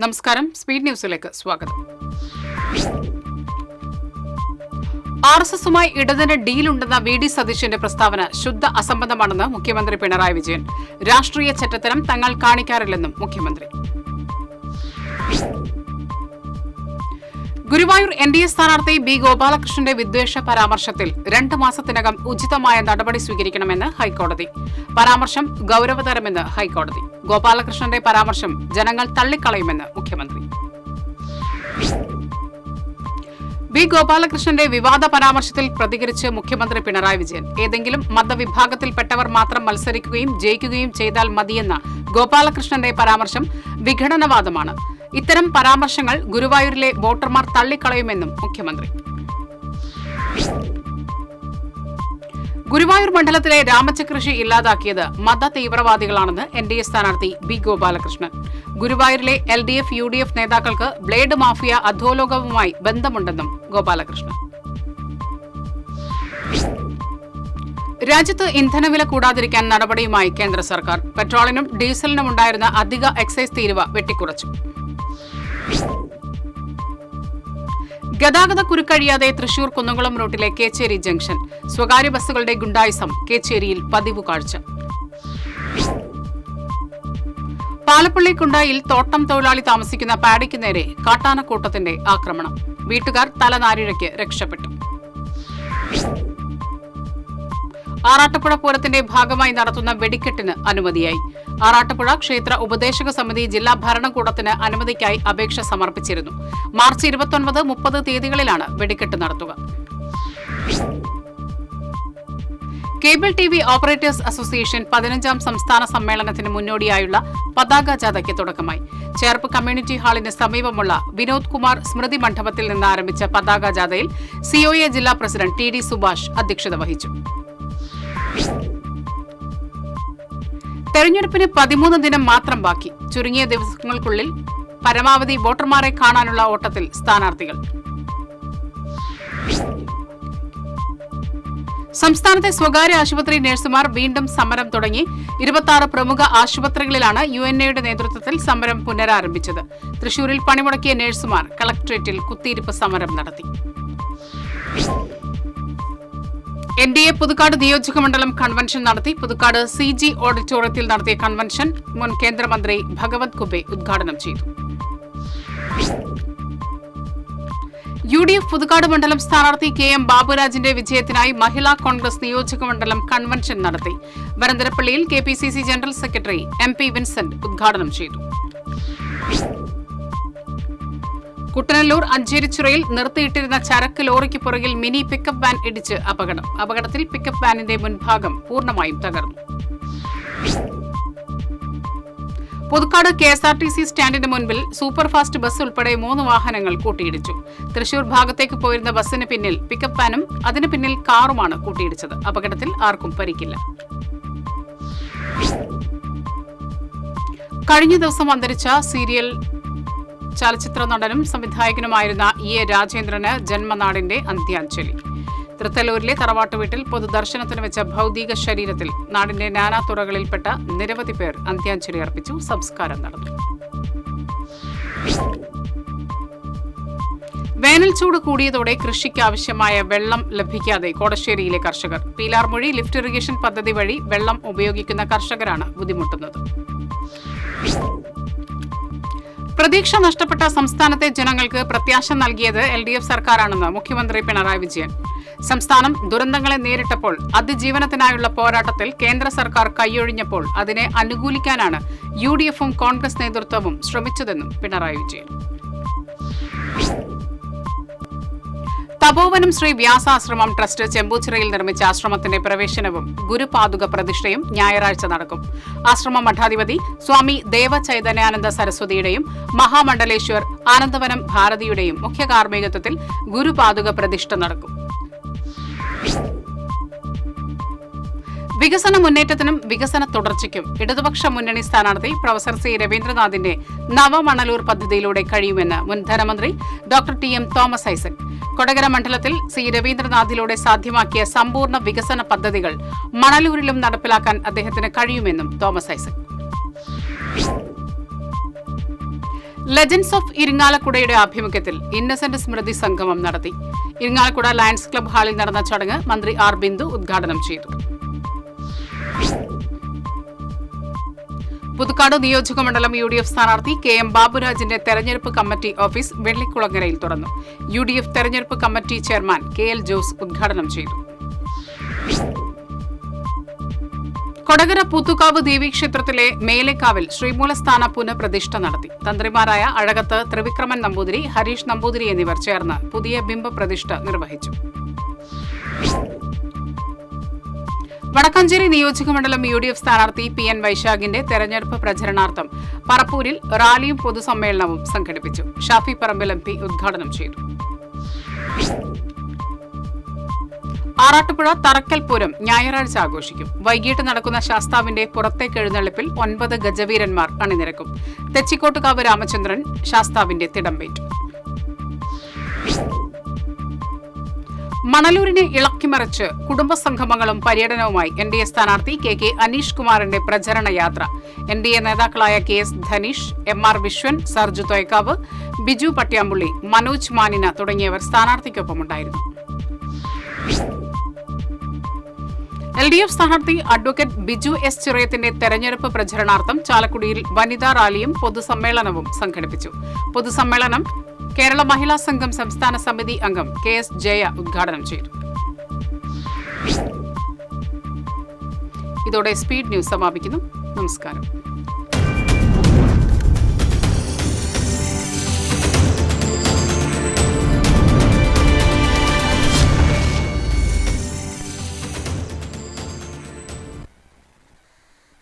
നമസ്കാരം, സ്പീഡ് ന്യൂസിലേക്ക് സ്വാഗതം. RSSുമായി ഇടതിന് ഡീലുണ്ടെന്ന വി.ഡി. സതീശന്റെ പ്രസ്താവന ശുദ്ധ അസംബന്ധമാണെന്ന് മുഖ്യമന്ത്രി പിണറായി വിജയൻ. രാഷ്ട്രീയ ചെറ്റത്തരം തങ്ങൾ കാണിക്കാറില്ലെന്നും മുഖ്യമന്ത്രി. ഗുരുവായൂർ NDA സ്ഥാനാർത്ഥി ബി. ഗോപാലകൃഷ്ണന്റെ വിദ്വേഷ പരാമർശത്തിൽ 2 മാസത്തിനകം ഉചിതമായ നടപടി സ്വീകരിക്കണമെന്ന് ഹൈക്കോടതി. പരാമർശം ഗൌരവതരമെന്ന് ഹൈക്കോടതി. ഗോപാലകൃഷ്ണന്റെ പരാമർശം ജനങ്ങൾ തള്ളിക്കളയുമെന്ന് മുഖ്യമന്ത്രി. ബി. ഗോപാലകൃഷ്ണന്റെ വിവാദ പരാമർശത്തിൽ പ്രതികരിച്ച് മുഖ്യമന്ത്രി പിണറായി വിജയൻ. ഏതെങ്കിലും മതവിഭാഗത്തിൽപ്പെട്ടവർ മാത്രം മത്സരിക്കുകയും ജയിക്കുകയും ചെയ്താൽ മതിയെന്ന ഗോപാലകൃഷ്ണന്റെ പരാമർശം വിഘടനവാദമാണ്. ഇത്തരം പരാമർശങ്ങൾ ഗുരുവായൂരിലെ വോട്ടർമാർ തള്ളിക്കളയുമെന്നും മുഖ്യമന്ത്രി. ഗുരുവായൂർ മണ്ഡലത്തിലെ രാമച്ചകൃഷി ഇല്ലാതാക്കിയത് മത തീവ്രവാദികളാണെന്ന് NDA സ്ഥാനാർത്ഥി ബി. ഗോപാലകൃഷ്ണൻ. ഗുരുവായൂരിലെ LDF, UDF നേതാക്കൾക്ക് ബ്ലേഡ് മാഫിയ അധോലോകവുമായി ബന്ധമുണ്ടെന്നും ഗോപാലകൃഷ്ണൻ. രാജ്യത്ത് ഇന്ധനവില കൂടാതിരിക്കാൻ നടപടിയുമായി കേന്ദ്ര സർക്കാർ. പെട്രോളിനും ഡീസലിനും ഉണ്ടായിരുന്ന അധിക എക്സൈസ് തീരുവ വെട്ടിക്കുറച്ചു. ഗതാഗത കുരുക്കഴിയാതെ തൃശൂർ കുന്നംകുളം റൂട്ടിലെ കേച്ചേരി ജംഗ്ഷൻ. സ്വകാര്യ ബസ്സുകളുടെ ഗുണ്ടായിസം കേച്ചേരിയിൽ പതിവ് കാഴ്ച. പാലപ്പള്ളി കുണ്ടായിൽ തോട്ടം തൊഴിലാളി താമസിക്കുന്ന പാഡിക്ക് നേരെ കാട്ടാനക്കൂട്ടത്തിന്റെ ആക്രമണം. വീട്ടുകാർ തലനാരിഴയ്ക്ക് രക്ഷപ്പെട്ടു. ആറാട്ടുപുഴ പൂരത്തിന്റെ ഭാഗമായി നടത്തുന്ന വെടിക്കെട്ടിന് അനുമതിയായി. ആറാട്ടുപുഴ ക്ഷേത്ര ഉപദേശക സമിതി ജില്ലാ ഭരണകൂടത്തിന് അനുമതിക്കായി അപേക്ഷ സമർപ്പിച്ചിരുന്നു. മാർച്ച് 29, 30 തീയതികളിലാണ് വെടിക്കെട്ട് നടത്തുക. കേബിൾ TV ഓപ്പറേറ്റേഴ്സ് അസോസിയേഷൻ 15ാം സംസ്ഥാന സമ്മേളനത്തിന് മുന്നോടിയായുള്ള പതാക ജാഥയ്ക്ക് തുടക്കമായി. ചേർപ്പ് കമ്മ്യൂണിറ്റി ഹാളിന് സമീപമുള്ള വിനോദ് കുമാർ സ്മൃതി മണ്ഡപത്തിൽ നിന്ന് ആരംഭിച്ച പതാക ജാഥയിൽ COA ജില്ലാ പ്രസിഡന്റ് TD സുഭാഷ് അധ്യക്ഷത വഹിച്ചു. തെരഞ്ഞെടുപ്പിന് 13 ദിനം മാത്രം ബാക്കി. ചുരുങ്ങിയ ദിവസങ്ങൾക്കുള്ളിൽ പരമാവധി വോട്ടർമാരെ കാണാനുള്ള ഓട്ടത്തിൽ സ്ഥാനാർത്ഥികൾ. സംസ്ഥാനത്തെ സ്വകാര്യ ആശുപത്രി നഴ്സുമാർ വീണ്ടും സമരം തുടങ്ങി. 26 പ്രമുഖ ആശുപത്രികളിലാണ് UNA നേതൃത്വത്തിൽ സമരം പുനരാരംഭിച്ചത്. തൃശൂരിൽ പണിമുടക്കിയ നഴ്സുമാർ കളക്ടറേറ്റിൽ കുത്തിയിരിപ്പ് സമരം നടത്തി. NDA പുതുക്കാട് നിയോജക മണ്ഡലം കൺവെൻഷൻ നടത്തി. പുതുക്കാട് CG ഓഡിറ്റോറിയത്തിൽ നടത്തിയ കൺവെൻഷൻ മുൻ കേന്ദ്രമന്ത്രി ഭഗവത് കുബെ ഉദ്ഘാടനം ചെയ്തു. UDF പുതുക്കാട് മണ്ഡലം സ്ഥാനാർത്ഥി KM ബാബുരാജിന്റെ വിജയത്തിനായി മഹിളാ കോൺഗ്രസ് നിയോജക മണ്ഡലം കൺവെൻഷൻ നടത്തി. വരന്തരപ്പള്ളിയിൽ KPCC general secretary MP Vincent ഉദ്ഘാടനം ചെയ്തു. കുട്ടനല്ലൂർ അഞ്ചേരിച്ചുറയിൽ നിർത്തിയിട്ടിരുന്ന ചരക്ക് ലോറിക്ക് പുറകിൽ മിനി പിക്കപ്പ് വാൻ ഇടിച്ച് അപകടം. അപകടത്തിൽ പിക്കപ്പ് വാനിന്റെ മുൻഭാഗം പൂർണ്ണമായും തകർന്നു. പുതുക്കാട് KSRTC സ്റ്റാൻഡിന് മുൻപിൽ സൂപ്പർഫാസ്റ്റ് ബസ് ഉൾപ്പെടെ 3 വാഹനങ്ങൾ കൂട്ടിയിടിച്ചു. തൃശൂർ ഭാഗത്തേക്ക് പോയിരുന്ന ബസ്സിന് പിന്നിൽ പിക്കപ്പ് വാനും അതിന് പിന്നിൽ കാറുമാണ് കൂട്ടിയിടിച്ചത്. അപകടത്തിൽ ആർക്കും പരിക്കില്ല. കഴിഞ്ഞ ദിവസം അന്തരിച്ച സീരിയൽ ചലച്ചിത്ര നടനും സംവിധായകനുമായിരുന്ന EA രാജേന്ദ്രന് ജന്മനാടിന്റെ അന്ത്യാഞ്ജലി. തൃത്തല്ലൂരിലെ തറവാട്ട് വീട്ടിൽ പൊതുദർശനത്തിന് വെച്ച ഭൗതിക ശരീരത്തിൽ നാടിന്റെ നാനാ തുറകളിൽപ്പെട്ട നിരവധി പേർ അന്ത്യാഞ്ജലി അർപ്പിച്ചു. സംസ്കാരം നടന്നു. വേനൽ ചൂട് കൂടിയതോടെ കൃഷിക്ക് ആവശ്യമായ വെള്ളം ലഭിക്കാതെ കോടശ്ശേരിയിലെ കർഷകർ. പീലാർമൊഴി ലിഫ്റ്റ് ഇറിഗേഷൻ പദ്ധതി വഴി വെള്ളം ഉപയോഗിക്കുന്ന കർഷകരാണ് ബുദ്ധിമുട്ടുന്നത്. പ്രതീക്ഷ നഷ്ടപ്പെട്ട സംസ്ഥാനത്തെ ജനങ്ങൾക്ക് പ്രത്യാശ നൽകിയത് LDF സർക്കാരാണെന്ന് മുഖ്യമന്ത്രി പിണറായി വിജയൻ. സംസ്ഥാനം ദുരന്തങ്ങളെ നേരിട്ടപ്പോൾ അതിജീവനത്തിനായുള്ള പോരാട്ടത്തിൽ കേന്ദ്ര സർക്കാർ കൈയൊഴിഞ്ഞപ്പോൾ അതിനെ അനുകൂലിക്കാനാണ് UDFും കോൺഗ്രസ് നേതൃത്വവും ശ്രമിച്ചതെന്നും പിണറായി വിജയൻ. തപോവനം ശ്രീ വ്യാസാശ്രമം ട്രസ്റ്റ് ചെമ്പൂച്ചിറയിൽ നിർമ്മിച്ച ആശ്രമത്തിന്റെ പ്രവേശനവും ഗുരുപാദുക പ്രതിഷ്ഠയും ഞായറാഴ്ച നടക്കും. ആശ്രമ മഠാധിപതി സ്വാമി ദേവചൈതന്യാനന്ദ സരസ്വതിയുടെയും മഹാമണ്ഡലേശ്വർ ആനന്ദവനം ഭാരതിയുടെയും മുഖ്യ കാർമ്മികത്വത്തിൽ ഗുരുപാദുക പ്രതിഷ്ഠ നടക്കും. വികസന മുന്നേറ്റത്തിനും വികസന തുടർച്ചയ്ക്കും ഇടതുപക്ഷ മുന്നണി സ്ഥാനാർത്ഥി പ്രൊഫസർ C. രവീന്ദ്രനാഥിന്റെ നവമണലൂർ പദ്ധതിയിലൂടെ കഴിയുമെന്ന് മുൻ ധനമന്ത്രി doctor TM Thomas Isaac. Kodakara മണ്ഡലത്തിൽ C. രവീന്ദ്രനാഥിലൂടെ സാധ്യമാക്കിയ സമ്പൂർണ്ണ വികസന പദ്ധതികൾ മണലൂരിലും നടപ്പിലാക്കാൻ അദ്ദേഹത്തിന് കഴിയുമെന്നും തോമസ് ഐസക്. ലെജൻഡ്സ് ഓഫ് ഇരിങ്ങാലക്കുടയുടെ ആഭിമുഖ്യത്തിൽ ഇന്നസെന്റ് സ്മൃതി സംഗമം നടത്തി. ഇരിങ്ങാലക്കുട ലയൺസ് ക്ലബ് ഹാളിൽ നടന്ന ചടങ്ങ് മന്ത്രി ആർ ബിന്ദു ഉദ്ഘാടനം ചെയ്തു. പുതുക്കാട് നിയോജകമണ്ഡലം UDF സ്ഥാനാർത്ഥി KM ബാബുരാജിന്റെ തെരഞ്ഞെടുപ്പ് കമ്മിറ്റി ഓഫീസ് വെള്ളിക്കുളങ്ങരയിൽ തുറന്നു. UDF തെരഞ്ഞെടുപ്പ് കമ്മിറ്റി ചെയർമാൻ KL ജോസ് ഉദ്ഘാടനം ചെയ്തു. കൊടകര പൂത്തുകാവ് ദേവീക്ഷേത്രത്തിലെ മേലേക്കാവിൽ ശ്രീമൂലസ്ഥാന പുനഃപ്രതിഷ്ഠ നടത്തി. തന്ത്രിമാരായ അഴകത്ത് ത്രിവിക്രമൻ നമ്പൂതിരി, ഹരീഷ് നമ്പൂതിരി എന്നിവർ ചേർന്ന് പുതിയ ബിംബപ്രതിഷ്ഠ നിർവഹിച്ചു. വടക്കാഞ്ചേരി നിയോജകമണ്ഡലം UDF സ്ഥാനാർത്ഥി PN വൈശാഖിന്റെ തെരഞ്ഞെടുപ്പ് പ്രചരണാർത്ഥം പറപ്പൂരിൽ റാലിയും പൊതുസമ്മേളനവും സംഘടിപ്പിച്ചു. ഷാഫി പറമ്പിൽ MP ഉദ്ഘാടനം ചെയ്തു. ആറാട്ടുപുഴ തറക്കൽ പൂരം ഞായറാഴ്ച ആഘോഷിക്കും. വൈകിട്ട് നടക്കുന്ന ശാസ്താവിന്റെ പുറത്തേക്കെഴുന്നള്ളിപ്പിൽ 9 ഗജവീരന്മാർ അണിനിരക്കും. തെച്ചിക്കോട്ടുകാവ് രാമചന്ദ്രൻ ശാസ്താവിന്റെ തിടമ്പേറ്റു. മണലൂരിനെ ഇളക്കിമറിച്ച് കുടുംബസംഗമങ്ങളും പര്യടനവുമായി NDA സ്ഥാനാർത്ഥി KK അനീഷ് കുമാറിന്റെ പ്രചരണ യാത്ര. NDA നേതാക്കളായ KS ധനീഷ്, MR വിശ്വൻ, സർജു തോയ്ക്കാവ്, ബിജു പട്യാമ്പുള്ളി, മനോജ് മാനിന തുടങ്ങിയവർ സ്ഥാനാർത്ഥിക്കൊപ്പമുണ്ടായിരുന്നു. LDF സ്ഥാനാർത്ഥി അഡ്വക്കേറ്റ് ബിജു S ചിറയത്തിന്റെ തെരഞ്ഞെടുപ്പ് പ്രചരണാർത്ഥം ചാലക്കുടിയിൽ വനിതാ റാലിയും പൊതുസമ്മേളനവും സംഘടിപ്പിച്ചു. പൊതുസമ്മേളനം കേരള മഹിളാ സംഘം സംസ്ഥാന സമിതി അംഗം KS ജയ ഉദ്ഘാടനം ചെയ്തു. ഇതോടെ സ്പീഡ് ന്യൂസ് സമാപിക്കുന്നു. നമസ്കാരം.